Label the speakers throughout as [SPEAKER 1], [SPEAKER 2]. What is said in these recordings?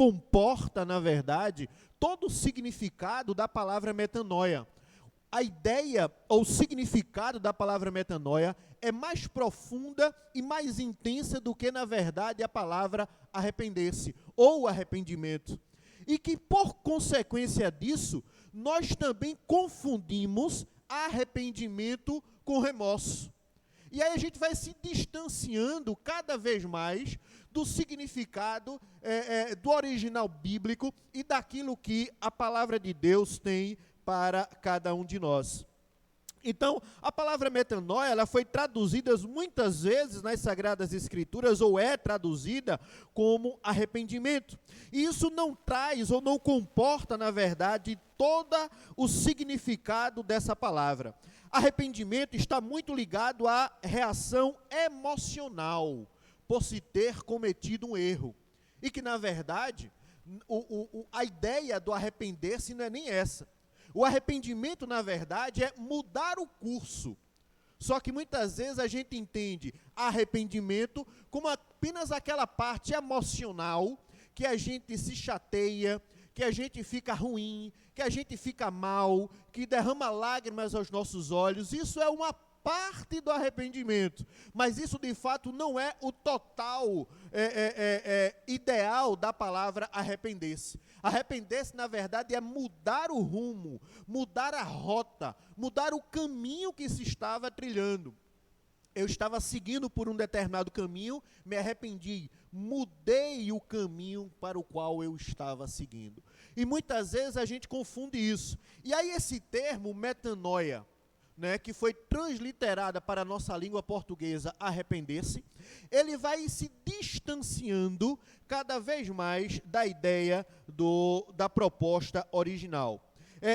[SPEAKER 1] comporta, na verdade, todo o significado da palavra metanoia. A ideia ou significado da palavra metanoia é mais profunda e mais intensa do que, na verdade, a palavra arrepender-se ou arrependimento. E que, por consequência disso, nós também confundimos arrependimento com remorso. E aí a gente vai se distanciando cada vez mais do significado do original bíblico e daquilo que a palavra de Deus tem para cada um de nós. Então, a palavra metanoia, ela foi traduzida muitas vezes nas Sagradas Escrituras, ou é traduzida como arrependimento. E isso não traz ou não comporta, na verdade, todo o significado dessa palavra. Arrependimento está muito ligado à reação emocional, por se ter cometido um erro. E que, na verdade, a ideia do arrepender-se não é nem essa. O arrependimento, na verdade, é mudar o curso. Só que muitas vezes a gente entende arrependimento como apenas aquela parte emocional que a gente se chateia, que a gente fica ruim, que a gente fica mal, que derrama lágrimas aos nossos olhos. Isso é uma parte do arrependimento, mas isso de fato não é o total ideal da palavra arrepender-se. Arrepender-se, na verdade, é mudar o rumo, mudar a rota, mudar o caminho que se estava trilhando. Eu estava seguindo por um determinado caminho, me arrependi, mudei o caminho para o qual eu estava seguindo. E muitas vezes a gente confunde isso. E aí esse termo, metanoia, que foi transliterada para a nossa língua portuguesa, arrepender-se, ele vai se distanciando cada vez mais da ideia da proposta original.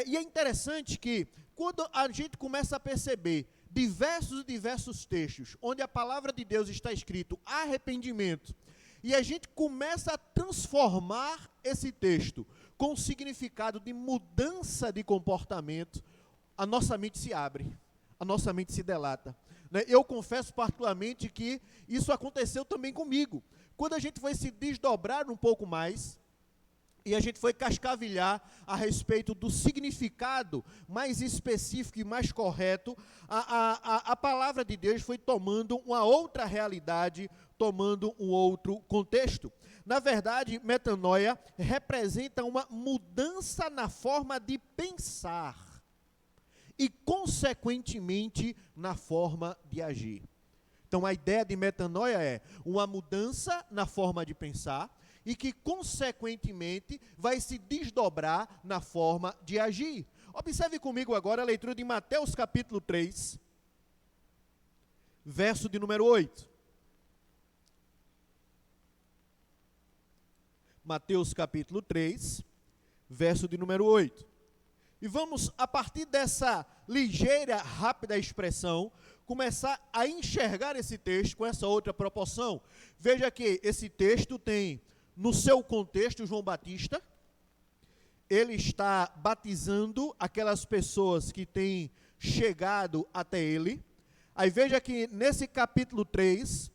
[SPEAKER 1] E é interessante que, quando a gente começa a perceber diversos textos, onde a palavra de Deus está escrito arrependimento, e a gente começa a transformar esse texto com o significado de mudança de comportamento, a nossa mente se abre, a nossa mente se delata. Eu confesso particularmente que isso aconteceu também comigo. Quando a gente foi se desdobrar um pouco mais, e a gente foi cascavilhar a respeito do significado mais específico e mais correto, a palavra de Deus foi tomando uma outra realidade, tomando um outro contexto. Na verdade, metanoia representa uma mudança na forma de pensar e, consequentemente, na forma de agir. Então, a ideia de metanoia é uma mudança na forma de pensar e que, consequentemente, vai se desdobrar na forma de agir. Observe comigo agora a leitura de Mateus capítulo 3, verso de número 8. Mateus capítulo 3, verso de número 8. E vamos, a partir dessa ligeira, rápida expressão, começar a enxergar esse texto com essa outra proporção. Veja que esse texto tem, no seu contexto, João Batista. Ele está batizando aquelas pessoas que têm chegado até ele. Aí veja que nesse capítulo 3,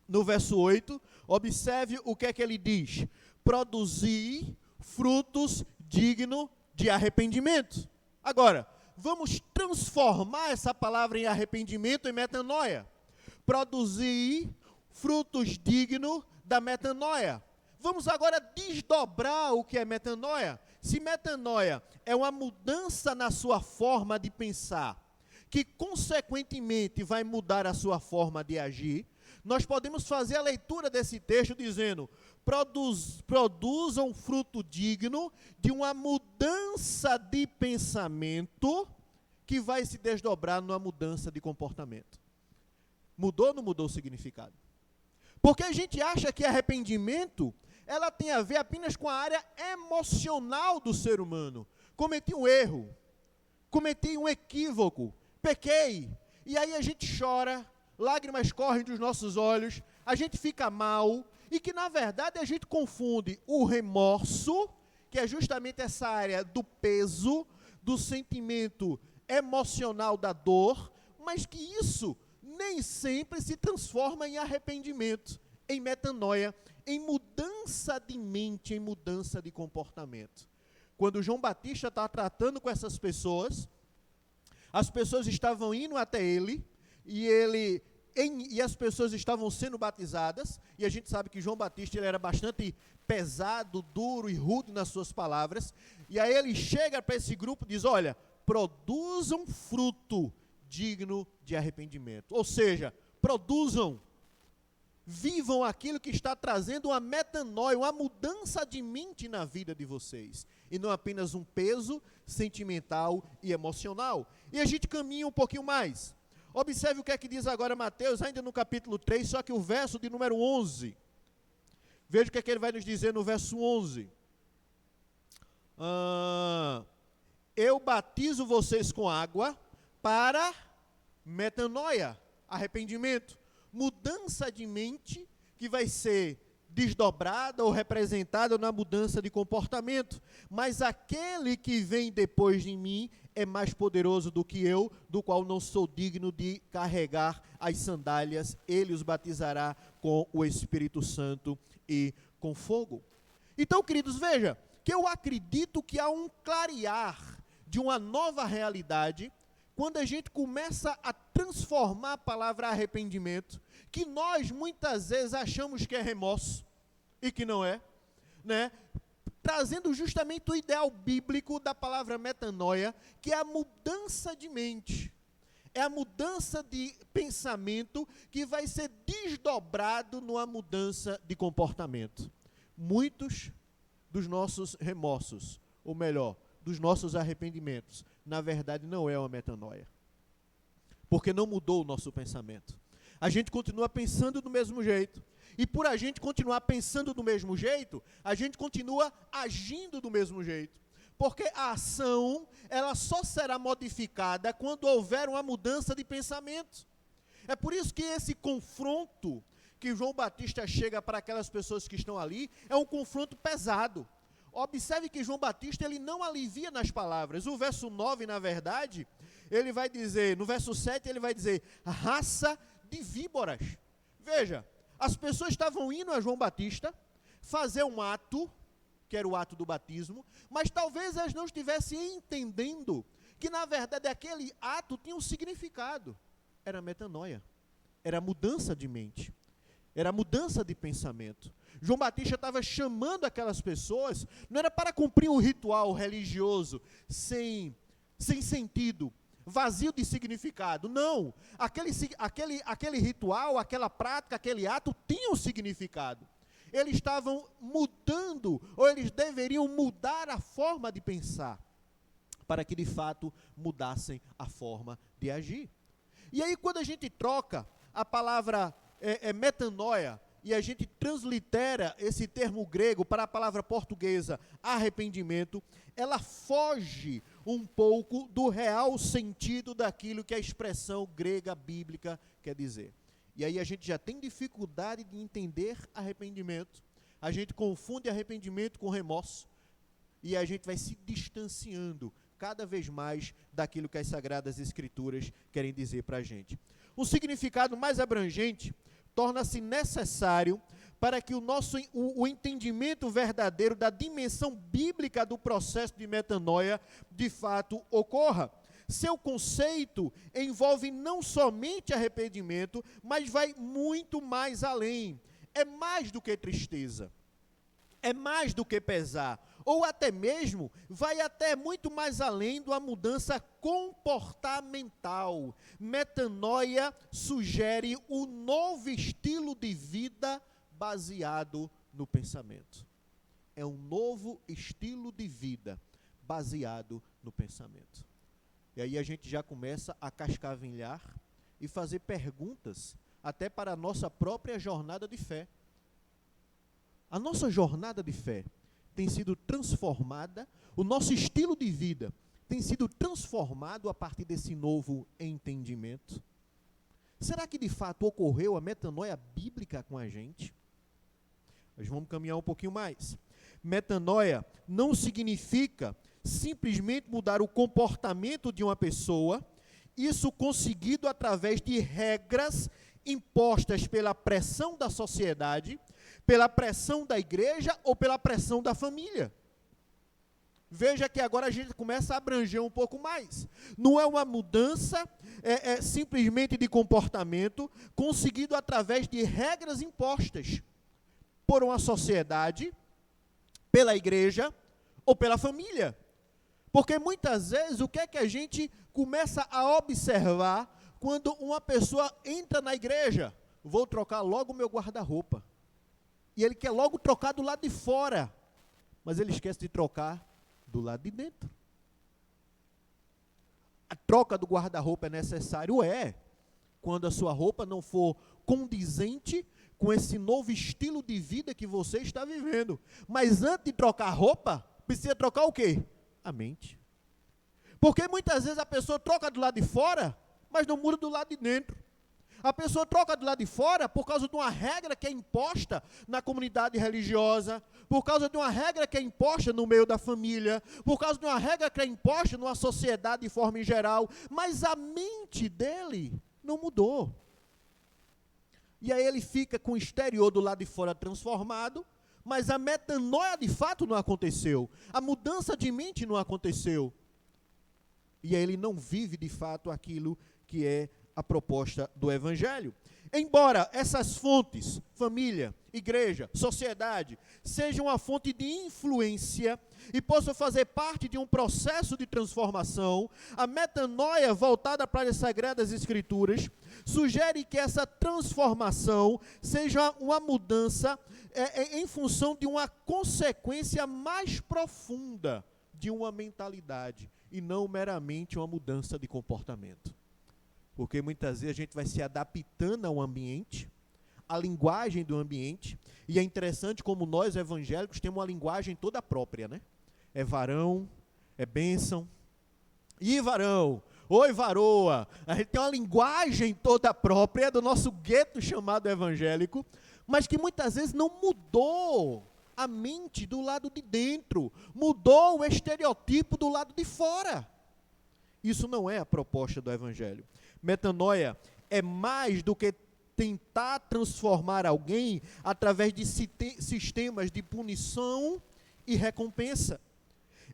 [SPEAKER 1] no verso 8, observe o que é que ele diz: produzir frutos dignos de arrependimento. Agora, vamos transformar essa palavra em arrependimento em metanoia. Produzir frutos dignos da metanoia. Vamos agora desdobrar o que é metanoia. Se metanoia é uma mudança na sua forma de pensar, que consequentemente vai mudar a sua forma de agir, nós podemos fazer a leitura desse texto dizendo: produzam fruto digno de uma mudança de pensamento que vai se desdobrar numa mudança de comportamento. Mudou ou não mudou o significado? Porque a gente acha que arrependimento, ela tem a ver apenas com a área emocional do ser humano. Cometi um erro, cometi um equívoco, pequei, e aí a gente chora, lágrimas correm dos nossos olhos, a gente fica mal, e que na verdade a gente confunde o remorso, que é justamente essa área do peso, do sentimento emocional da dor, mas que isso nem sempre se transforma em arrependimento. em metanoia, em mudança de mente, em mudança de comportamento. Quando João Batista está tratando com essas pessoas, as pessoas estavam indo até ele, e as pessoas estavam sendo batizadas, e a gente sabe que João Batista ele era bastante pesado, duro e rude nas suas palavras, e aí ele chega para esse grupo e diz, olha, produzam fruto digno de arrependimento. Ou seja, produzam, vivam aquilo que está trazendo uma metanoia, uma mudança de mente na vida de vocês, e não apenas um peso sentimental e emocional. E a gente caminha um pouquinho mais. Observe o que é que diz agora Mateus, ainda no capítulo 3, só que o verso de número 11. Veja o que é que ele vai nos dizer no verso 11. Eu batizo vocês com água para metanoia, arrependimento, mudança de mente que vai ser desdobrada ou representada na mudança de comportamento. Mas aquele que vem depois de mim é mais poderoso do que eu, do qual não sou digno de carregar as sandálias. Ele os batizará com o Espírito Santo e com fogo. Então, queridos, veja, que eu acredito que há um clarear de uma nova realidade quando a gente começa a transformar a palavra arrependimento, que nós muitas vezes achamos que é remorso, e que não é, né? Trazendo justamente o ideal bíblico da palavra metanoia, que é a mudança de mente, é a mudança de pensamento que vai ser desdobrado numa mudança de comportamento. Muitos dos nossos remorsos, ou melhor, dos nossos arrependimentos, na verdade não é uma metanoia, porque não mudou o nosso pensamento. A gente continua pensando do mesmo jeito, e por a gente continuar pensando do mesmo jeito, a gente continua agindo do mesmo jeito, porque a ação, ela só será modificada quando houver uma mudança de pensamento. É por isso que esse confronto que João Batista chega para aquelas pessoas que estão ali, é um confronto pesado. Observe que João Batista, ele não alivia nas palavras. O verso 9, na verdade, ele vai dizer, no verso 7, ele vai dizer, raça de víboras. Veja, as pessoas estavam indo a João Batista fazer um ato, que era o ato do batismo, mas talvez elas não estivessem entendendo que, na verdade, aquele ato tinha um significado. Era metanoia, era mudança de mente, era mudança de pensamento. João Batista estava chamando aquelas pessoas, não era para cumprir um ritual religioso sem sentido, vazio de significado. Não, aquele ritual, aquela prática, aquele ato tinha um significado. Eles estavam mudando, ou eles deveriam mudar a forma de pensar, para que de fato mudassem a forma de agir. E aí quando a gente troca a palavra metanoia, e a gente translitera esse termo grego para a palavra portuguesa arrependimento, ela foge um pouco do real sentido daquilo que a expressão grega bíblica quer dizer. E aí a gente já tem dificuldade de entender arrependimento, a gente confunde arrependimento com remorso, e a gente vai se distanciando cada vez mais daquilo que as Sagradas Escrituras querem dizer para a gente. Um significado mais abrangente torna-se necessário para que o entendimento verdadeiro da dimensão bíblica do processo de metanoia de fato ocorra. Seu conceito envolve não somente arrependimento, mas vai muito mais além. É mais do que tristeza, é mais do que pesar, ou até mesmo vai até muito mais além de uma mudança comportamental. Metanoia sugere um novo estilo de vida baseado no pensamento. É um novo estilo de vida baseado no pensamento. E aí a gente já começa a cascavelhar e fazer perguntas até para a nossa própria jornada de fé. A nossa jornada de fé tem sido transformada, o nosso estilo de vida tem sido transformado a partir desse novo entendimento? Será que de fato ocorreu a metanoia bíblica com a gente? Nós vamos caminhar um pouquinho mais. Metanoia não significa simplesmente mudar o comportamento de uma pessoa, isso conseguido através de regras impostas pela pressão da sociedade, pela pressão da igreja ou pela pressão da família. Veja que agora a gente começa a abranger um pouco mais. Não é uma mudança simplesmente de comportamento conseguido através de regras impostas por uma sociedade, pela igreja ou pela família. Porque muitas vezes o que é que a gente começa a observar quando uma pessoa entra na igreja? Vou trocar logo o meu guarda-roupa. E ele quer logo trocar do lado de fora, mas ele esquece de trocar do lado de dentro. A troca do guarda-roupa é necessário? Quando a sua roupa não for condizente com esse novo estilo de vida que você está vivendo. Mas antes de trocar a roupa, precisa trocar o quê? A mente. Porque muitas vezes a pessoa troca do lado de fora, mas não muda do lado de dentro. A pessoa troca do lado de fora por causa de uma regra que é imposta na comunidade religiosa, por causa de uma regra que é imposta no meio da família, por causa de uma regra que é imposta numa sociedade de forma em geral, mas a mente dele não mudou. E aí ele fica com o exterior do lado de fora transformado, mas a metanoia de fato não aconteceu, a mudança de mente não aconteceu. E aí ele não vive de fato aquilo que é a proposta do Evangelho. Embora essas fontes, família, igreja, sociedade, sejam uma fonte de influência e possam fazer parte de um processo de transformação, a metanoia voltada para as Sagradas Escrituras sugere que essa transformação seja uma mudança em função de uma consequência mais profunda de uma mentalidade e não meramente uma mudança de comportamento. Porque muitas vezes a gente vai se adaptando ao ambiente, à linguagem do ambiente, e é interessante como nós evangélicos temos uma linguagem toda própria, né? É varão, é bênção, e varão, oi varoa, a gente tem uma linguagem toda própria do nosso gueto chamado evangélico, mas que muitas vezes não mudou a mente do lado de dentro, mudou o estereotipo do lado de fora. Isso não é a proposta do Evangelho. Metanoia é mais do que tentar transformar alguém através de sistemas de punição e recompensa.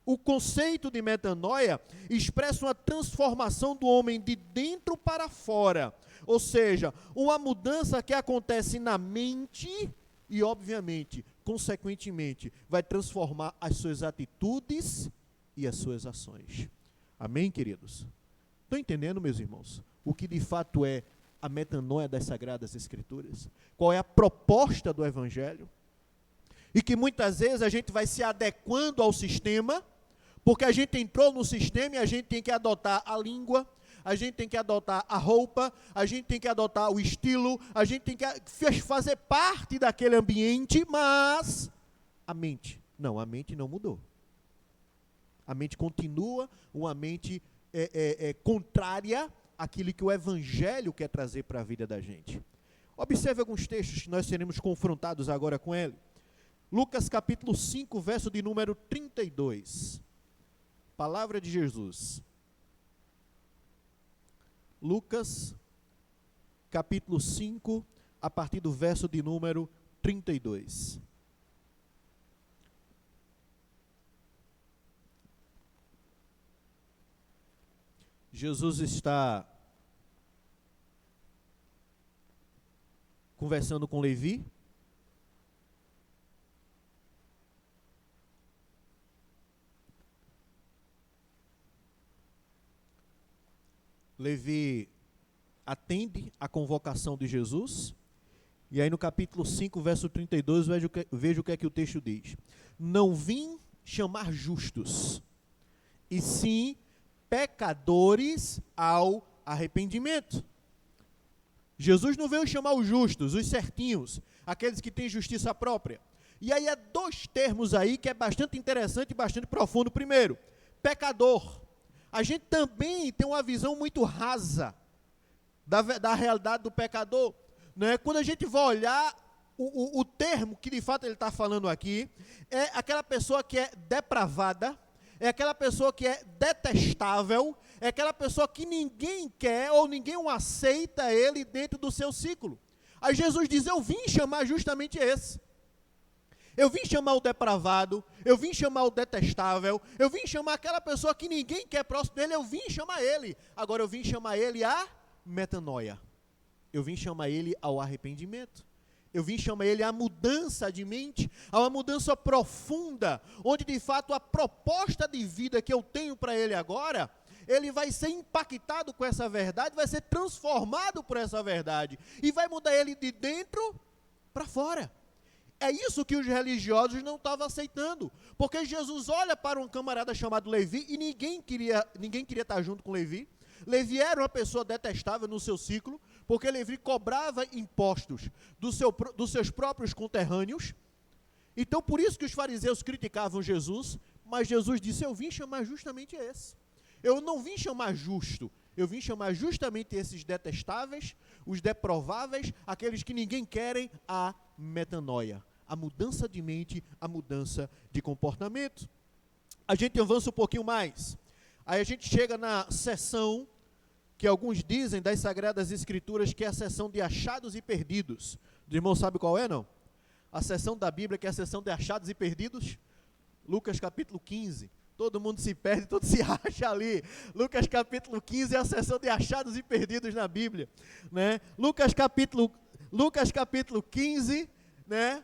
[SPEAKER 1] O conceito de metanoia expressa uma transformação do homem de dentro para fora, ou seja, uma mudança que acontece na mente e, obviamente, consequentemente, vai transformar as suas atitudes e as suas ações. Amém, queridos? Estão entendendo, meus irmãos? O que de fato é a metanoia das Sagradas Escrituras? Qual é a proposta do Evangelho? E que muitas vezes a gente vai se adequando ao sistema, porque a gente entrou no sistema e a gente tem que adotar a língua, a gente tem que adotar a roupa, a gente tem que adotar o estilo, a gente tem que fazer parte daquele ambiente, mas a mente não mudou. A mente continua uma mente contrária àquilo que o Evangelho quer trazer para a vida da gente. Observe alguns textos que nós seremos confrontados agora com ele. Lucas capítulo 5, verso de número 32. Palavra de Jesus. Lucas capítulo 5, a partir do verso de número 32. Jesus está conversando com Levi. Levi atende a convocação de Jesus. E aí no capítulo 5, verso 32, veja o que é que o texto diz. Não vim chamar justos, e sim pecadores ao arrependimento. Jesus não veio chamar os justos, os certinhos, aqueles que têm justiça própria. E aí há dois termos aí que é bastante interessante e bastante profundo. Primeiro, pecador. A gente também tem uma visão muito rasa da realidade do pecador. Né? Quando a gente vai olhar o termo que de fato ele está falando aqui, é aquela pessoa que é depravada, é aquela pessoa que é detestável, é aquela pessoa que ninguém quer ou ninguém aceita ele dentro do seu ciclo. Aí Jesus diz, eu vim chamar justamente esse. Eu vim chamar o depravado, eu vim chamar o detestável, eu vim chamar aquela pessoa que ninguém quer próximo dele, eu vim chamar ele. Agora eu vim chamar ele a metanoia. Eu vim chamar ele ao arrependimento. Eu vim chamar ele à mudança de mente, a uma mudança profunda, onde de fato a proposta de vida que eu tenho para ele agora, ele vai ser impactado com essa verdade, vai ser transformado por essa verdade, e vai mudar ele de dentro para fora. É isso que os religiosos não estavam aceitando, porque Jesus olha para um camarada chamado Levi, e ninguém queria estar junto com Levi. Levi era uma pessoa detestável no seu ciclo, porque Levi cobrava impostos dos seus próprios conterrâneos. Então, por isso que os fariseus criticavam Jesus, mas Jesus disse, eu vim chamar justamente esse. Eu não vim chamar justo, eu vim chamar justamente esses detestáveis, os deprováveis, aqueles que ninguém querem, a metanoia, a mudança de mente, a mudança de comportamento. A gente avança um pouquinho mais. Aí a gente chega na seção que alguns dizem das Sagradas Escrituras que é a seção de achados e perdidos. O irmão sabe qual é, não? A seção da Bíblia que é a seção de achados e perdidos. Lucas capítulo 15. Todo mundo se perde, todo se acha ali. Lucas capítulo 15 é a seção de achados e perdidos na Bíblia, né? Lucas capítulo 15, né?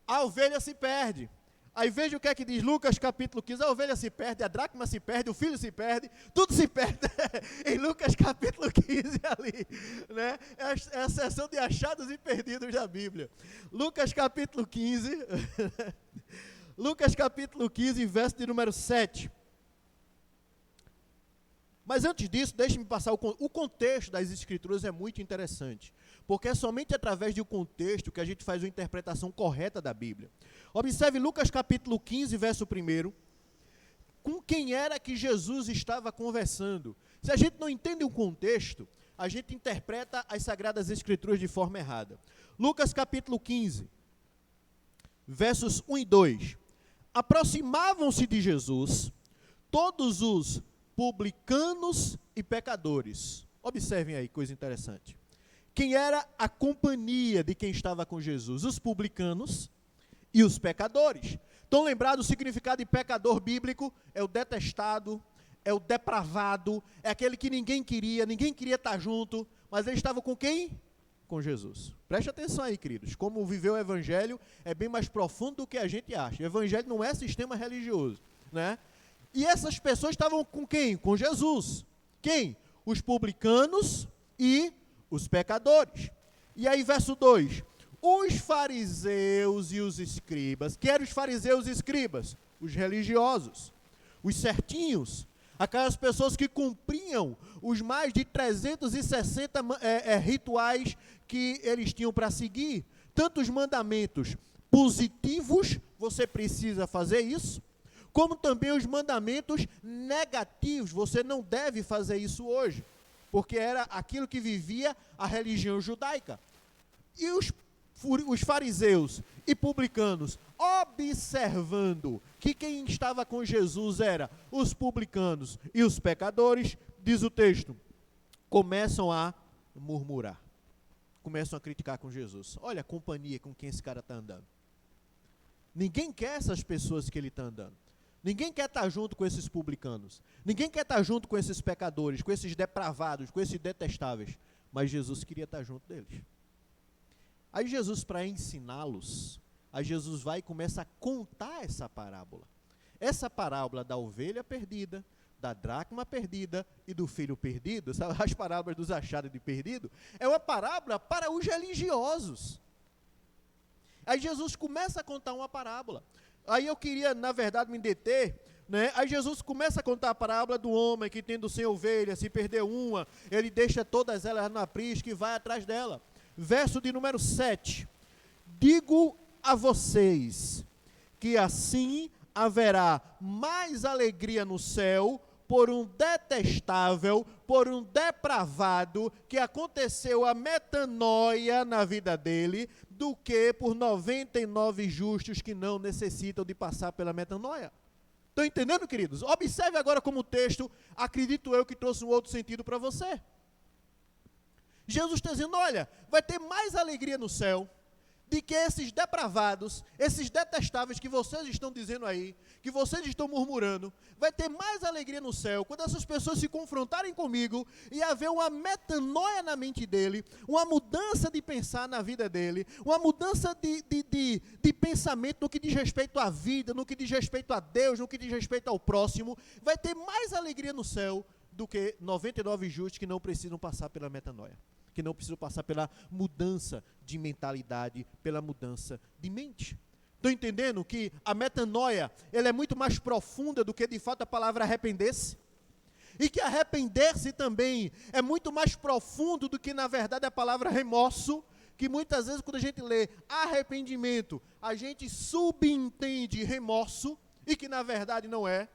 [SPEAKER 1] A ovelha se perde. Aí veja o que é que diz Lucas capítulo 15, a ovelha se perde, a dracma se perde, o filho se perde, tudo se perde em Lucas capítulo 15 ali, né? É a seção de achados e perdidos da Bíblia. Lucas capítulo 15, Lucas capítulo 15, verso de número 7. Mas antes disso, deixe-me passar o contexto das Escrituras é muito interessante, porque é somente através do contexto que a gente faz uma interpretação correta da Bíblia. Observe Lucas capítulo 15, verso 1, com quem era que Jesus estava conversando. Se a gente não entende o contexto, a gente interpreta as Sagradas Escrituras de forma errada. Lucas capítulo 15, versos 1 e 2. Aproximavam-se de Jesus todos os publicanos e pecadores. Observem aí, coisa interessante. Quem era a companhia de quem estava com Jesus? Os publicanos e os pecadores. Estão lembrados o significado de pecador bíblico? É o detestado, é o depravado, é aquele que ninguém queria estar junto, mas ele estava com quem? Com Jesus. Preste atenção aí, queridos, como viver o evangelho é bem mais profundo do que a gente acha. O evangelho não é sistema religioso, né? E essas pessoas estavam com quem? Com Jesus. Quem? Os publicanos e os pecadores. E aí, verso 2. Os fariseus e os escribas. Que eram os fariseus e escribas? Os religiosos. Os certinhos. Aquelas pessoas que cumpriam os mais de 360 rituais que eles tinham para seguir. Tanto os mandamentos positivos, você precisa fazer isso, como também os mandamentos negativos, você não deve fazer isso hoje, porque era aquilo que vivia a religião judaica. E os fariseus e publicanos, observando que quem estava com Jesus era os publicanos e os pecadores, diz o texto, começam a murmurar, começam a criticar com Jesus. Olha a companhia com quem esse cara está andando. Ninguém quer essas pessoas que ele está andando. Ninguém quer estar junto com esses publicanos. Ninguém quer estar junto com esses pecadores, com esses depravados, com esses detestáveis. Mas Jesus queria estar junto deles. Aí Jesus, para ensiná-los, aí Jesus vai e começa a contar essa parábola. Essa parábola da ovelha perdida, da dracma perdida e do filho perdido, sabe, as parábolas dos achados de perdido, é uma parábola para os religiosos. Aí Jesus começa a contar uma parábola. Aí eu queria, na verdade, me deter, né? Aí Jesus começa a contar a parábola do homem que tendo 100 ovelhas, se perdeu uma, ele deixa todas elas no aprisco e vai atrás dela. Verso de número 7. Digo a vocês que assim haverá mais alegria no céu por um detestável, por um depravado, que aconteceu a metanoia na vida dele, do que por 99 justos que não necessitam de passar pela metanoia. Estão entendendo, queridos? Observe agora como o texto, acredito eu, que trouxe um outro sentido para você. Jesus está dizendo, olha, vai ter mais alegria no céu de que esses depravados, esses detestáveis que vocês estão dizendo aí, que vocês estão murmurando, vai ter mais alegria no céu quando essas pessoas se confrontarem comigo e haver uma metanoia na mente dele, uma mudança de pensar na vida dele, uma mudança de pensamento no que diz respeito à vida, no que diz respeito a Deus, no que diz respeito ao próximo. Vai ter mais alegria no céu do que 99 justos que não precisam passar pela metanoia, que não precisam passar pela mudança de mentalidade, pela mudança de mente. Estão entendendo que a metanoia, ela é muito mais profunda do que de fato a palavra arrepender-se? E que arrepender-se também é muito mais profundo do que na verdade a palavra remorso, que muitas vezes quando a gente lê arrependimento, a gente subentende remorso, e que na verdade não é.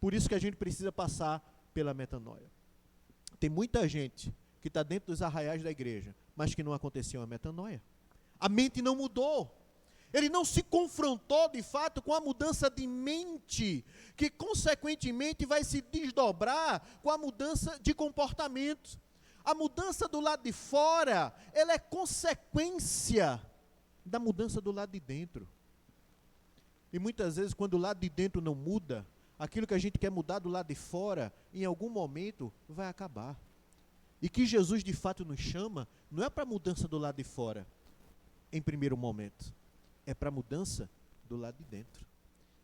[SPEAKER 1] Por isso que a gente precisa passar pela metanoia. Tem muita gente que está dentro dos arraiais da igreja, mas que não aconteceu a metanoia. A mente não mudou. Ele não se confrontou, de fato, com a mudança de mente, que, consequentemente, vai se desdobrar com a mudança de comportamento. A mudança do lado de fora, ela é consequência da mudança do lado de dentro. E muitas vezes, quando o lado de dentro não muda, aquilo que a gente quer mudar do lado de fora, em algum momento, vai acabar. E que Jesus, de fato, nos chama, não é para a mudança do lado de fora, em primeiro momento. É para a mudança do lado de dentro.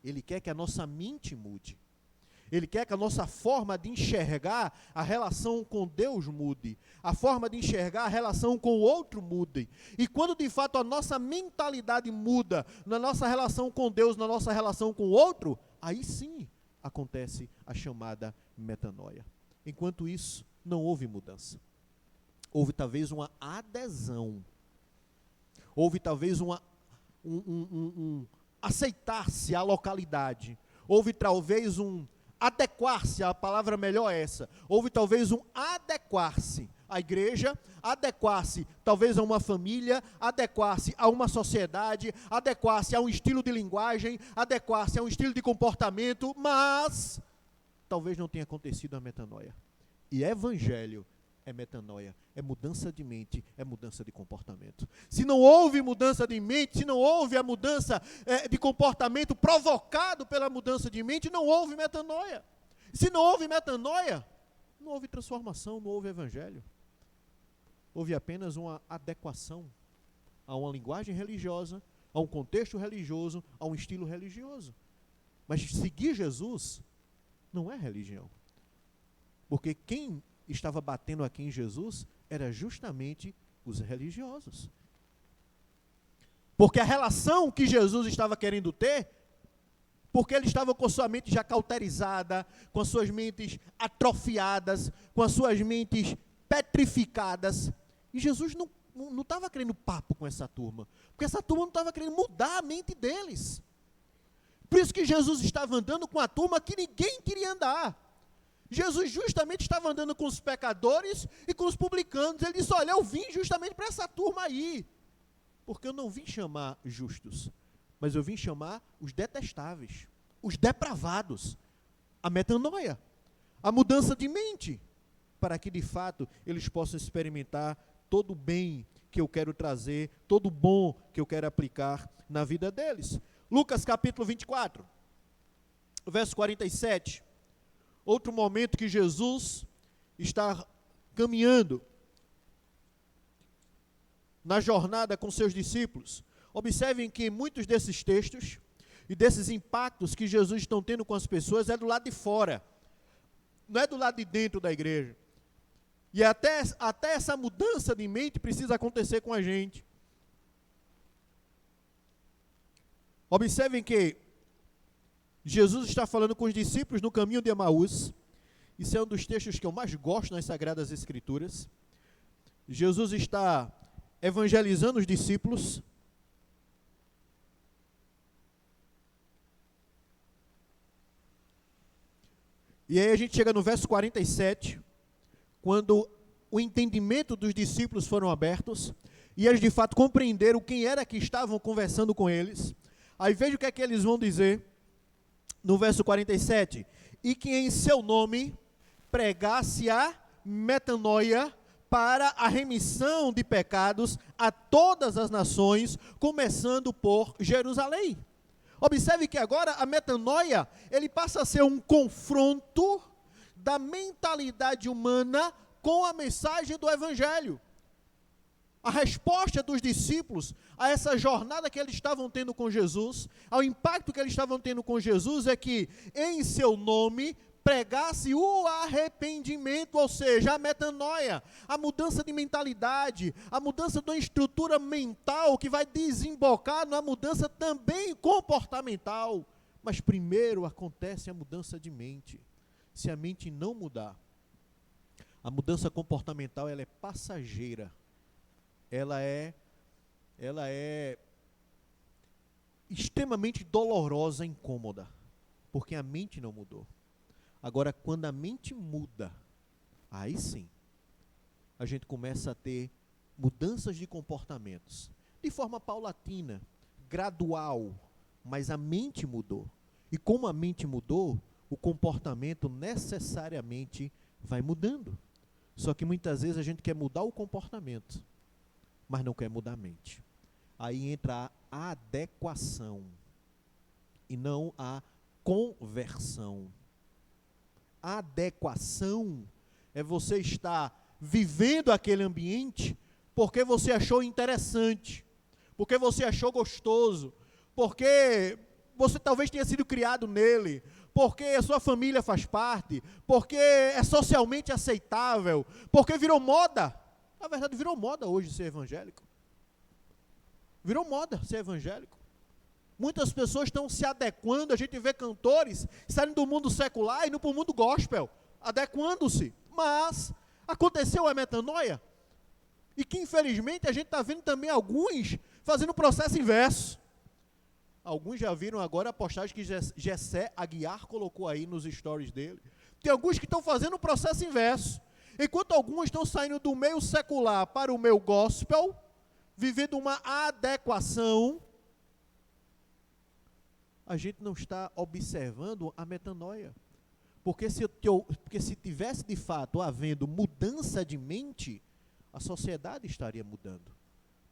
[SPEAKER 1] Ele quer que a nossa mente mude. Ele quer que a nossa forma de enxergar a relação com Deus mude. A forma de enxergar a relação com o outro mude. E quando de fato a nossa mentalidade muda na nossa relação com Deus, na nossa relação com o outro, aí sim acontece a chamada metanoia. Enquanto isso, não houve mudança. Houve talvez uma adesão. Houve talvez aceitar-se à localidade. Houve talvez adequar-se, a palavra melhor é essa. Houve talvez adequar-se à igreja, adequar-se talvez a uma família, adequar-se a uma sociedade, adequar-se a um estilo de linguagem, adequar-se a um estilo de comportamento, mas talvez não tenha acontecido a metanoia. E evangelho é metanoia, é mudança de mente, é mudança de comportamento. Se não houve mudança de mente, se não houve a mudança de comportamento provocado pela mudança de mente, não houve metanoia. Se não houve metanoia, não houve transformação, não houve evangelho. Houve apenas uma adequação a uma linguagem religiosa, a um contexto religioso, a um estilo religioso. Mas seguir Jesus não é religião. Porque quem estava batendo aqui em Jesus era justamente os religiosos. Porque a relação que Jesus estava querendo ter, porque ele estava com sua mente já cauterizada, com as suas mentes atrofiadas, com as suas mentes petrificadas, e Jesus não estava querendo papo com essa turma, porque essa turma não estava querendo mudar a mente deles. Por isso que Jesus estava andando com a turma que ninguém queria andar. Jesus justamente estava andando com os pecadores e com os publicanos. Ele disse, olha, eu vim justamente para essa turma aí, porque eu não vim chamar justos, mas eu vim chamar os detestáveis, os depravados, a metanoia, a mudança de mente, para que de fato eles possam experimentar todo o bem que eu quero trazer, todo o bom que eu quero aplicar na vida deles. Lucas capítulo 24, verso 47, outro momento que Jesus está caminhando na jornada com seus discípulos. Observem que muitos desses textos e desses impactos que Jesus está tendo com as pessoas é do lado de fora, não é do lado de dentro da igreja. E até essa mudança de mente precisa acontecer com a gente. Observem que Jesus está falando com os discípulos no caminho de Emaús. Isso é um dos textos que eu mais gosto nas Sagradas Escrituras. Jesus está evangelizando os discípulos. E aí a gente chega no verso 47, quando o entendimento dos discípulos foram abertos, e eles de fato compreenderam quem era que estavam conversando com eles. Aí veja o que é que eles vão dizer. no verso 47, e que em seu nome pregasse a metanoia para a remissão de pecados a todas as nações, começando por Jerusalém. Observe que agora a metanoia, ele passa a ser um confronto da mentalidade humana com a mensagem do Evangelho. A resposta dos discípulos a essa jornada que eles estavam tendo com Jesus, ao impacto que eles estavam tendo com Jesus, é que em seu nome pregasse o arrependimento, ou seja, a metanoia, a mudança de mentalidade, a mudança de uma estrutura mental que vai desembocar na mudança também comportamental. Mas primeiro acontece a mudança de mente. Se a mente não mudar, a mudança comportamental ela é passageira. Ela é extremamente dolorosa e incômoda, porque a mente não mudou. Agora, quando a mente muda, aí sim, a gente começa a ter mudanças de comportamentos, de forma paulatina, gradual, mas a mente mudou. E como a mente mudou, o comportamento necessariamente vai mudando. Só que muitas vezes a gente quer mudar o comportamento, mas não quer mudar a mente. Aí entra a adequação e não a conversão. A adequação é você estar vivendo aquele ambiente porque você achou interessante, porque você achou gostoso, porque você talvez tenha sido criado nele, porque a sua família faz parte, porque é socialmente aceitável, porque virou moda. Na verdade, virou moda hoje ser evangélico. Virou moda ser evangélico. Muitas pessoas estão se adequando, a gente vê cantores saindo do mundo secular e indo para o mundo gospel, adequando-se. Mas aconteceu a metanoia, e que infelizmente a gente está vendo também alguns fazendo o processo inverso. Alguns já viram agora a postagem que Gessé Aguiar colocou aí nos stories dele. Tem alguns que estão fazendo o processo inverso. Enquanto alguns estão saindo do meio secular para o meio gospel, vivendo uma adequação, a gente não está observando a metanoia. Porque se tivesse de fato havendo mudança de mente, a sociedade estaria mudando.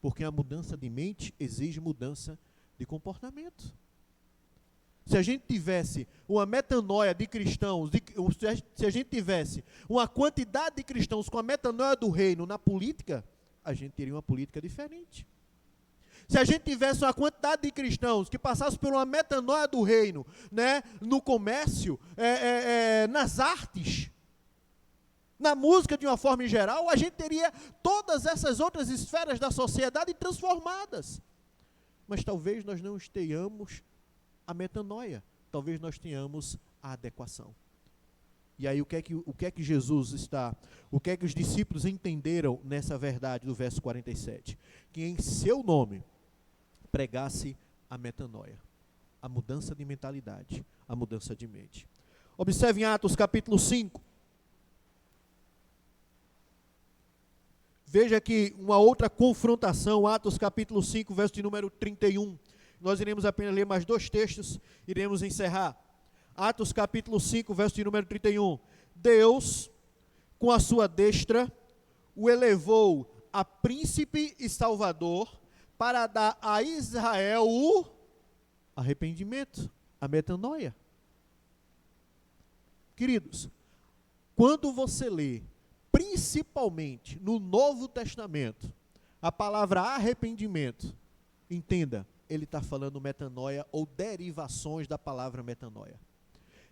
[SPEAKER 1] Porque a mudança de mente exige mudança de comportamento. Se a gente tivesse uma metanoia de cristãos, se a gente tivesse uma quantidade de cristãos com a metanoia do reino na política, a gente teria uma política diferente. Se a gente tivesse uma quantidade de cristãos que passassem por uma metanoia do reino, né, no comércio, nas artes, na música de uma forma em geral, a gente teria todas essas outras esferas da sociedade transformadas. Mas talvez nós não tenhamos a metanoia, talvez nós tenhamos a adequação. E aí o que é que Jesus está, o que é que os discípulos entenderam nessa verdade do verso 47? Que em seu nome pregasse a metanoia, a mudança de mentalidade, a mudança de mente. Observe em Atos capítulo 5. Veja aqui uma outra confrontação, Atos capítulo 5, verso de número 31. Nós iremos apenas ler mais 2 textos, iremos encerrar. Atos capítulo 5, verso de número 31. Deus, com a sua destra, o elevou a príncipe e salvador para dar a Israel o arrependimento, a metanoia. Queridos, quando você lê, principalmente no Novo Testamento, a palavra arrependimento, entenda, ele está falando metanoia ou derivações da palavra metanoia.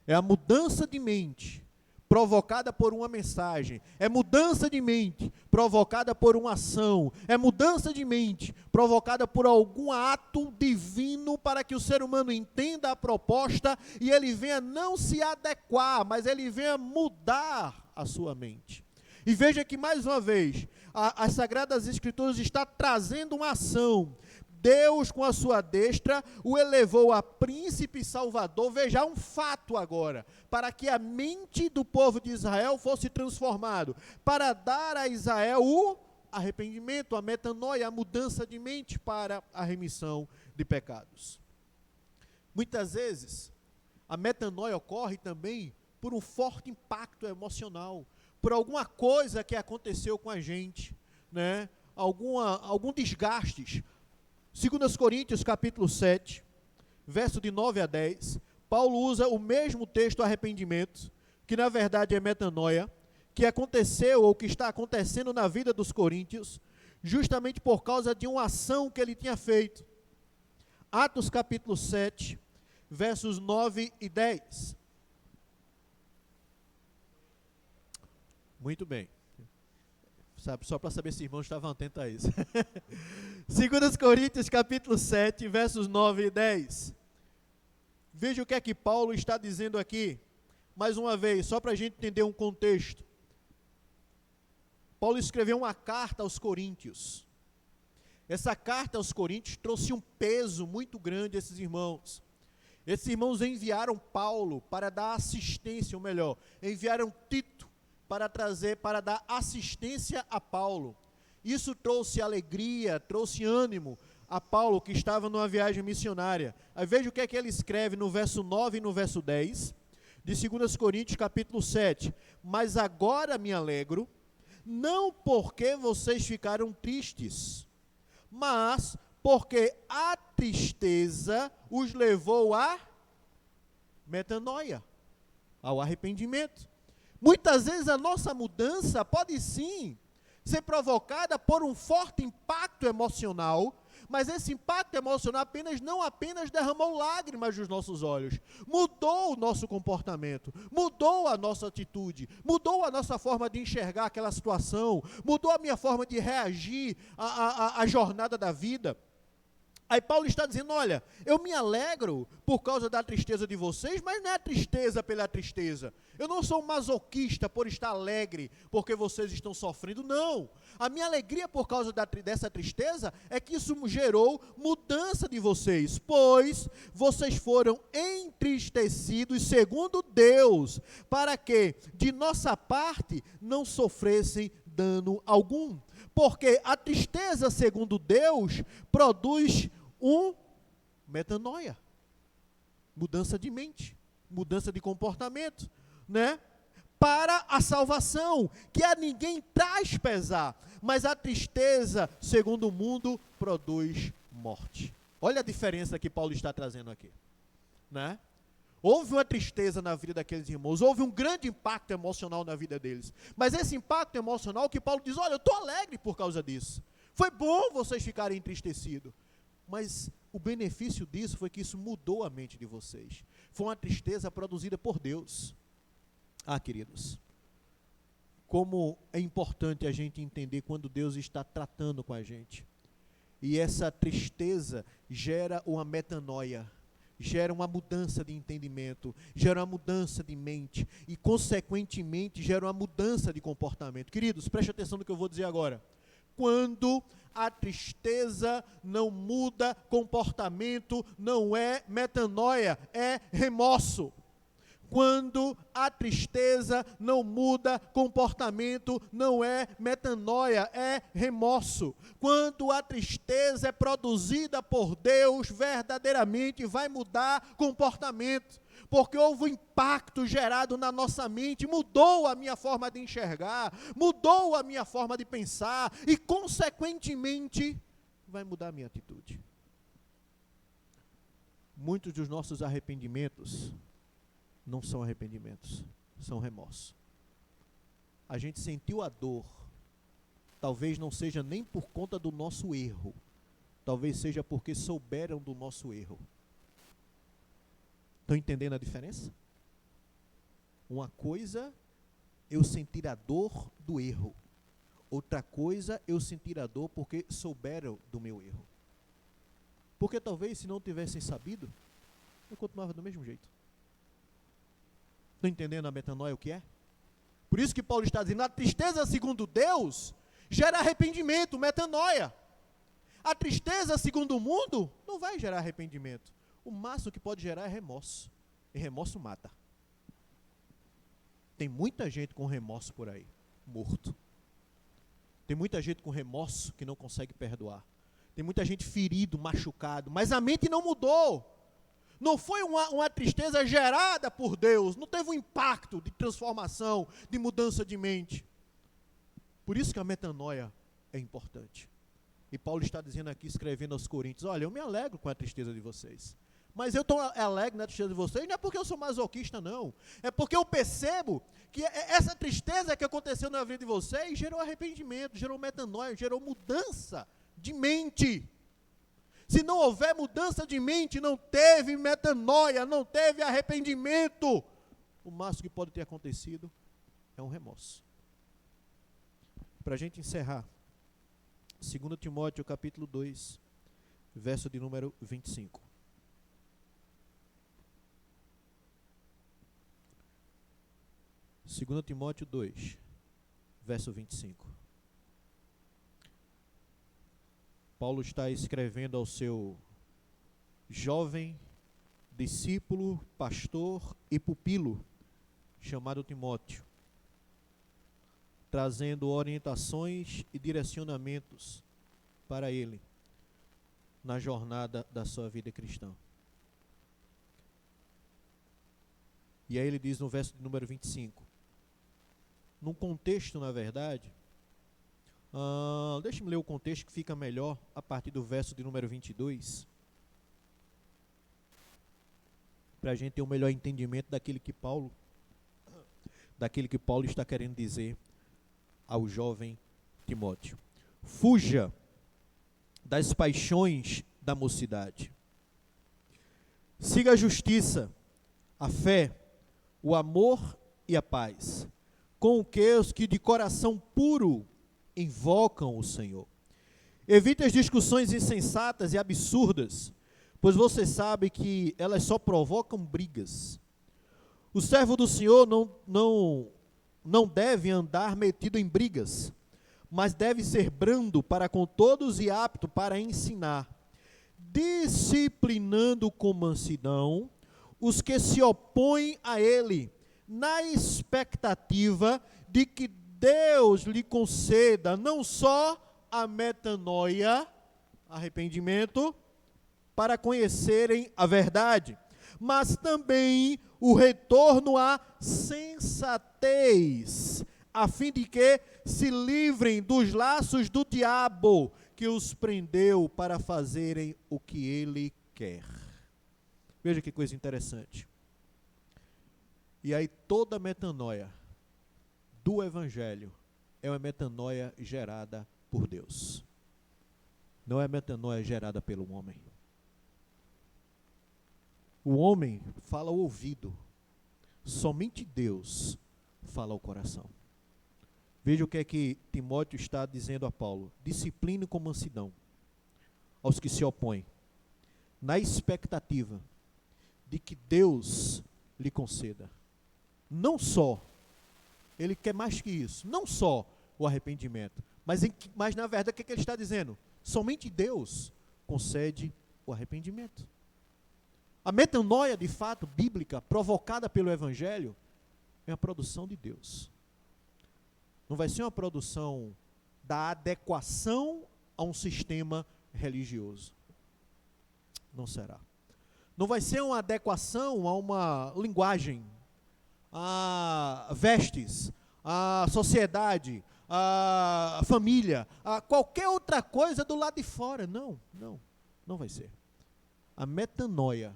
[SPEAKER 1] É a mudança de mente provocada por uma mensagem, é mudança de mente provocada por uma ação, é mudança de mente provocada por algum ato divino para que o ser humano entenda a proposta e ele venha não se adequar, mas ele venha mudar a sua mente. E veja que mais uma vez, as Sagradas Escrituras está trazendo uma ação. Deus, com a sua destra, o elevou a príncipe e salvador. Veja, um fato agora, para que a mente do povo de Israel fosse transformado, para dar a Israel o arrependimento, a metanoia, a mudança de mente para a remissão de pecados. Muitas vezes, A metanoia ocorre também por um forte impacto emocional, por alguma coisa que aconteceu com a gente, né? Algum desgastes. 2 Coríntios capítulo 7, verso de 9 a 10, Paulo usa o mesmo texto arrependimento, que na verdade é metanoia, que aconteceu ou que está acontecendo na vida dos coríntios, justamente por causa de uma ação que ele tinha feito. Atos capítulo 7, versos 9 e 10. Muito bem. Sabe, só para saber se irmãos estavam atentos a isso. 2 Coríntios capítulo 7, versos 9 e 10. Veja o que é que Paulo está dizendo aqui. Mais uma vez, só para a gente entender um contexto. Paulo escreveu uma carta aos coríntios. Essa carta aos coríntios trouxe um peso muito grande a esses irmãos. Esses irmãos enviaram Paulo para dar assistência, ou melhor, enviaram Tito para dar assistência a Paulo. Isso trouxe alegria, trouxe ânimo a Paulo, que estava numa viagem missionária. Aí veja o que é que ele escreve no verso 9 e no verso 10, de 2 Coríntios capítulo 7. Mas agora me alegro, não porque vocês ficaram tristes, mas porque a tristeza os levou à metanoia, ao arrependimento. Muitas vezes a nossa mudança pode sim ser provocada por um forte impacto emocional, mas esse impacto emocional não apenas derramou lágrimas dos nossos olhos, mudou o nosso comportamento, mudou a nossa atitude, mudou a nossa forma de enxergar aquela situação, mudou a minha forma de reagir à jornada da vida. Aí Paulo está dizendo, olha, eu me alegro por causa da tristeza de vocês, mas não é tristeza pela tristeza. Eu não sou masoquista por estar alegre porque vocês estão sofrendo, não. A minha alegria por causa dessa tristeza é que isso gerou mudança de vocês, pois vocês foram entristecidos segundo Deus, para que de nossa parte não sofressem dano algum. Porque a tristeza, segundo Deus, produz metanoia, mudança de mente, mudança de comportamento, né? Para a salvação, que a ninguém traz pesar, mas a tristeza, segundo o mundo, produz morte. Olha a diferença que Paulo está trazendo aqui, né? Houve uma tristeza na vida daqueles irmãos, houve um grande impacto emocional na vida deles. Mas esse impacto emocional que Paulo diz, olha, eu estou alegre por causa disso. Foi bom vocês ficarem entristecidos. Mas o benefício disso foi que isso mudou a mente de vocês. Foi uma tristeza produzida por Deus. Ah, queridos, como é importante a gente entender quando Deus está tratando com a gente. E essa tristeza gera uma metanoia, gera uma mudança de entendimento, gera uma mudança de mente e, consequentemente, gera uma mudança de comportamento. Queridos, preste atenção no que eu vou dizer agora. Quando a tristeza não muda comportamento, não é metanoia, é remorso. Quando a tristeza não muda comportamento, não é metanoia, é remorso. Quando a tristeza é produzida por Deus, verdadeiramente vai mudar comportamento. Porque houve um impacto gerado na nossa mente, mudou a minha forma de enxergar, mudou a minha forma de pensar e, consequentemente, vai mudar a minha atitude. Muitos dos nossos arrependimentos não são arrependimentos, são remorso. A gente sentiu a dor, talvez não seja nem por conta do nosso erro, talvez seja porque souberam do nosso erro. Estão entendendo a diferença? Uma coisa, eu sentir a dor do erro. Outra coisa, eu sentir a dor porque souberam do meu erro. Porque talvez, se não tivessem sabido, eu continuava do mesmo jeito. Estão entendendo a metanoia o que é? Por isso que Paulo está dizendo, a tristeza segundo Deus gera arrependimento, metanoia. A tristeza segundo o mundo não vai gerar arrependimento. O máximo que pode gerar é remorso. E remorso mata. Tem muita gente com remorso por aí, morto. Tem muita gente com remorso que não consegue perdoar. Tem muita gente ferido, machucado, mas a mente não mudou. Não foi uma tristeza gerada por Deus, não teve um impacto de transformação, de mudança de mente. Por isso que a metanoia é importante. E Paulo está dizendo aqui, escrevendo aos Coríntios, olha, eu me alegro com a tristeza de vocês. Mas eu estou alegre na tristeza de vocês, não é porque eu sou masoquista, não. É porque eu percebo que essa tristeza que aconteceu na vida de vocês gerou arrependimento, gerou metanoia, gerou mudança de mente. Se não houver mudança de mente, não teve metanoia, não teve arrependimento. O máximo que pode ter acontecido é um remorso. Para a gente encerrar, 2 Timóteo capítulo 2, verso de número 25. Segundo Timóteo 2, verso 25. Paulo está escrevendo ao seu jovem discípulo, pastor e pupilo, chamado Timóteo, trazendo orientações e direcionamentos para ele na jornada da sua vida cristã. E aí ele diz no verso de número 25, num contexto, na verdade, deixa-me ler o contexto que fica melhor a partir do verso de número 22, para a gente ter um melhor entendimento daquilo que Paulo está querendo dizer ao jovem Timóteo. Fuja das paixões da mocidade. Siga a justiça, a fé, o amor e a paz, com os que de coração puro invocam o Senhor. Evite as discussões insensatas e absurdas, pois você sabe que elas só provocam brigas. O servo do Senhor não deve andar metido em brigas, mas deve ser brando para com todos e apto para ensinar, disciplinando com mansidão os que se opõem a ele, na expectativa de que Deus lhe conceda não só a metanoia, arrependimento, para conhecerem a verdade, mas também o retorno à sensatez, a fim de que se livrem dos laços do diabo que os prendeu para fazerem o que ele quer. Veja que coisa interessante. E aí toda metanoia do Evangelho é uma metanoia gerada por Deus. Não é metanoia gerada pelo homem. O homem fala ao ouvido, somente Deus fala ao coração. Veja o que é que Timóteo está dizendo a Paulo. Discipline com mansidão aos que se opõem, na expectativa de que Deus lhe conceda. Não só, ele quer mais que isso, não só o arrependimento, mas na verdade o que ele está dizendo? Somente Deus concede o arrependimento. A metanoia, de fato, bíblica, provocada pelo Evangelho, é uma produção de Deus. Não vai ser uma produção da adequação a um sistema religioso. Não será. Não vai ser uma adequação a uma linguagem, a vestes, a sociedade, a família, a qualquer outra coisa do lado de fora. Não vai ser. A metanoia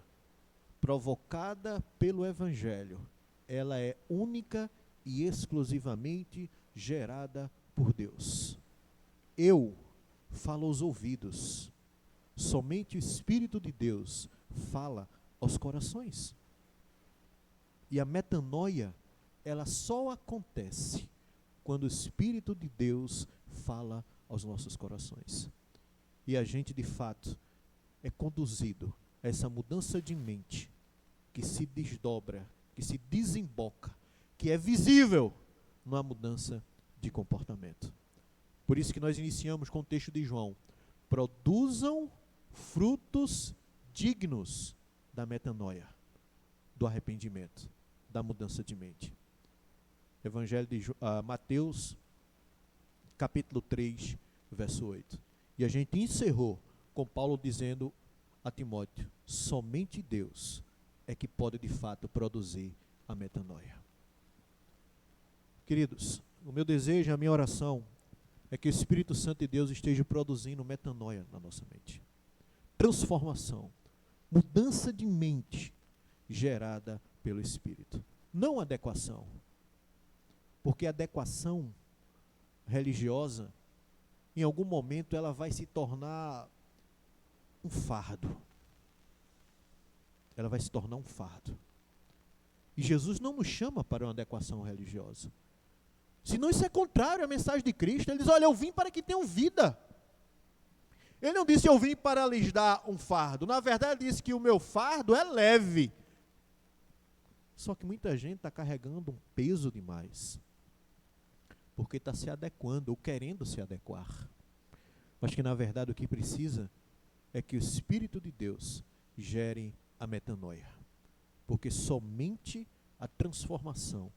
[SPEAKER 1] provocada pelo Evangelho, ela é única e exclusivamente gerada por Deus. Eu falo aos ouvidos, somente o Espírito de Deus fala aos corações. E a metanoia, ela só acontece quando o Espírito de Deus fala aos nossos corações. E a gente, de fato, é conduzido a essa mudança de mente que se desdobra, que se desemboca, que é visível numa mudança de comportamento. Por isso que nós iniciamos com o texto de João. Produzam frutos dignos da metanoia, do arrependimento, da mudança de mente. Evangelho de Mateus, capítulo 3, verso 8. E a gente encerrou com Paulo dizendo a Timóteo: somente Deus é que pode de fato produzir a metanoia. Queridos, o meu desejo, a minha oração é que o Espírito Santo de Deus esteja produzindo metanoia na nossa mente. Transformação, mudança de mente gerada pelo Espírito. Não adequação. Porque a adequação religiosa, em algum momento, ela vai se tornar um fardo. Ela vai se tornar um fardo. E Jesus não nos chama para uma adequação religiosa. Senão isso é contrário à mensagem de Cristo. Ele diz: olha, eu vim para que tenham vida. Ele não disse: eu vim para lhes dar um fardo. Na verdade, ele disse que o meu fardo é leve. Só que muita gente está carregando um peso demais. Porque está se adequando, ou querendo se adequar. Mas que na verdade o que precisa é que o Espírito de Deus gere a metanoia. Porque somente a transformação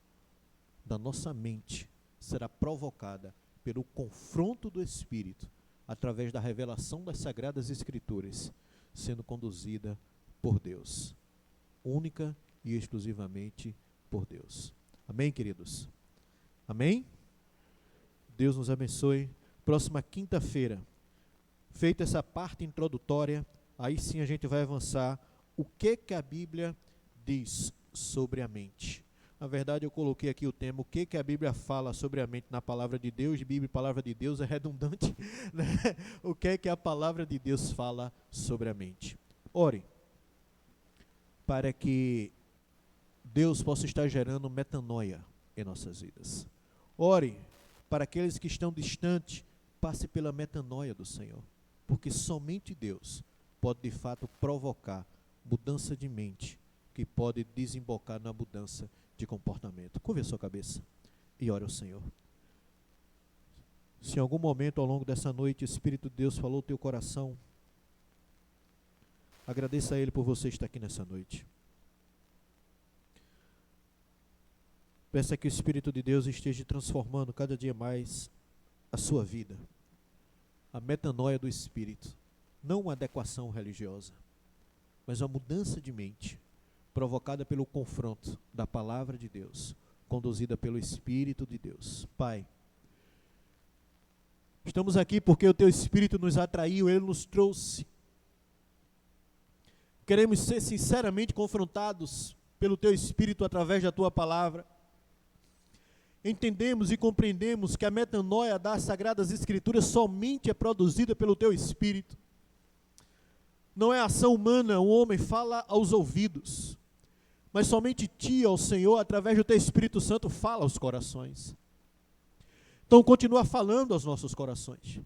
[SPEAKER 1] da nossa mente será provocada pelo confronto do Espírito, através da revelação das Sagradas Escrituras, sendo conduzida por Deus. Única e exclusivamente por Deus. Amém, queridos? Amém? Deus nos abençoe. Próxima quinta-feira, feita essa parte introdutória, aí sim a gente vai avançar. O que a Bíblia diz sobre a mente? Na verdade, eu coloquei aqui o tema: o que a Bíblia fala sobre a mente na palavra de Deus. Bíblia e palavra de Deus é redundante, né? O que a palavra de Deus fala sobre a mente? Ore para que Deus possa estar gerando metanoia em nossas vidas. Ore para aqueles que estão distantes, passe pela metanoia do Senhor, porque somente Deus pode de fato provocar mudança de mente, que pode desembocar na mudança de comportamento. Curve a sua cabeça e ore ao Senhor. Se em algum momento ao longo dessa noite o Espírito de Deus falou ao teu coração, agradeça a Ele por você estar aqui nessa noite. Peça que o Espírito de Deus esteja transformando cada dia mais a sua vida. A metanoia do Espírito, não uma adequação religiosa, mas uma mudança de mente, provocada pelo confronto da palavra de Deus, conduzida pelo Espírito de Deus. Pai, estamos aqui porque o Teu Espírito nos atraiu, Ele nos trouxe. Queremos ser sinceramente confrontados pelo Teu Espírito através da Tua palavra. Entendemos e compreendemos que a metanoia das Sagradas Escrituras somente é produzida pelo Teu Espírito. Não é ação humana, o homem fala aos ouvidos, mas somente Ti, ó Senhor, através do Teu Espírito Santo, fala aos corações. Então continua falando aos nossos corações.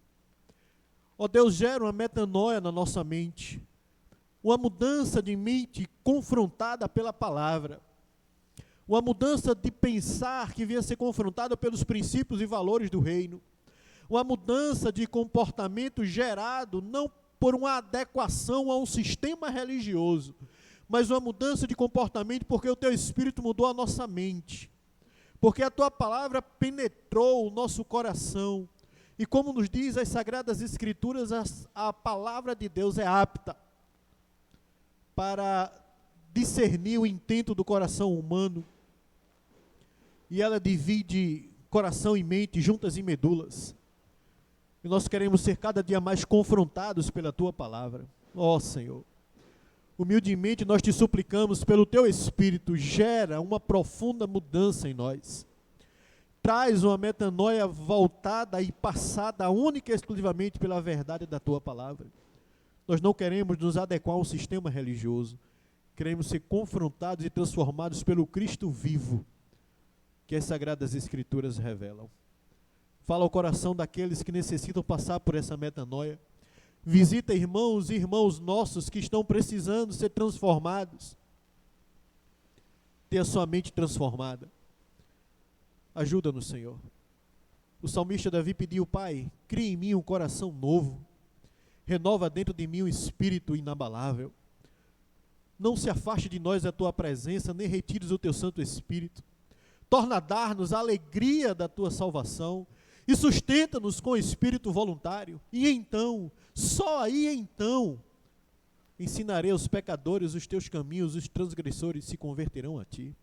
[SPEAKER 1] Ó Deus, gera uma metanoia na nossa mente, uma mudança de mente confrontada pela palavra, uma mudança de pensar que venha ser confrontada pelos princípios e valores do reino, uma mudança de comportamento gerado não por uma adequação a um sistema religioso, mas uma mudança de comportamento porque o Teu Espírito mudou a nossa mente, porque a Tua palavra penetrou o nosso coração, e como nos diz as Sagradas Escrituras, a palavra de Deus é apta para discernir o intento do coração humano, e ela divide coração e mente juntas em medulas, e nós queremos ser cada dia mais confrontados pela Tua palavra. Ó Senhor, humildemente nós Te suplicamos, pelo Teu Espírito, gera uma profunda mudança em nós, traz uma metanoia voltada e passada única e exclusivamente pela verdade da Tua palavra. Nós não queremos nos adequar a um sistema religioso, queremos ser confrontados e transformados pelo Cristo vivo, que as Sagradas Escrituras revelam. Fala ao coração daqueles que necessitam passar por essa metanoia. Visita irmãos e irmãos nossos que estão precisando ser transformados. Ter a sua mente transformada. Ajuda-nos, Senhor. O salmista Davi pediu: Pai, cria em mim um coração novo. Renova dentro de mim um espírito inabalável. Não se afaste de nós a Tua presença, nem retires o Teu Santo Espírito. Torna a dar-nos a alegria da Tua salvação e sustenta-nos com o espírito voluntário. E então, só aí então, Ensinarei aos pecadores os teus caminhos, os transgressores se converterão a ti.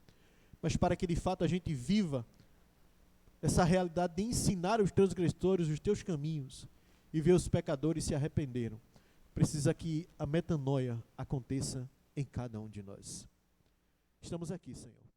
[SPEAKER 1] Mas para que de fato a gente viva essa realidade de ensinar os transgressores os teus caminhos e ver os pecadores se arrependeram, precisa que a metanoia aconteça em cada um de nós. Estamos aqui, Senhor.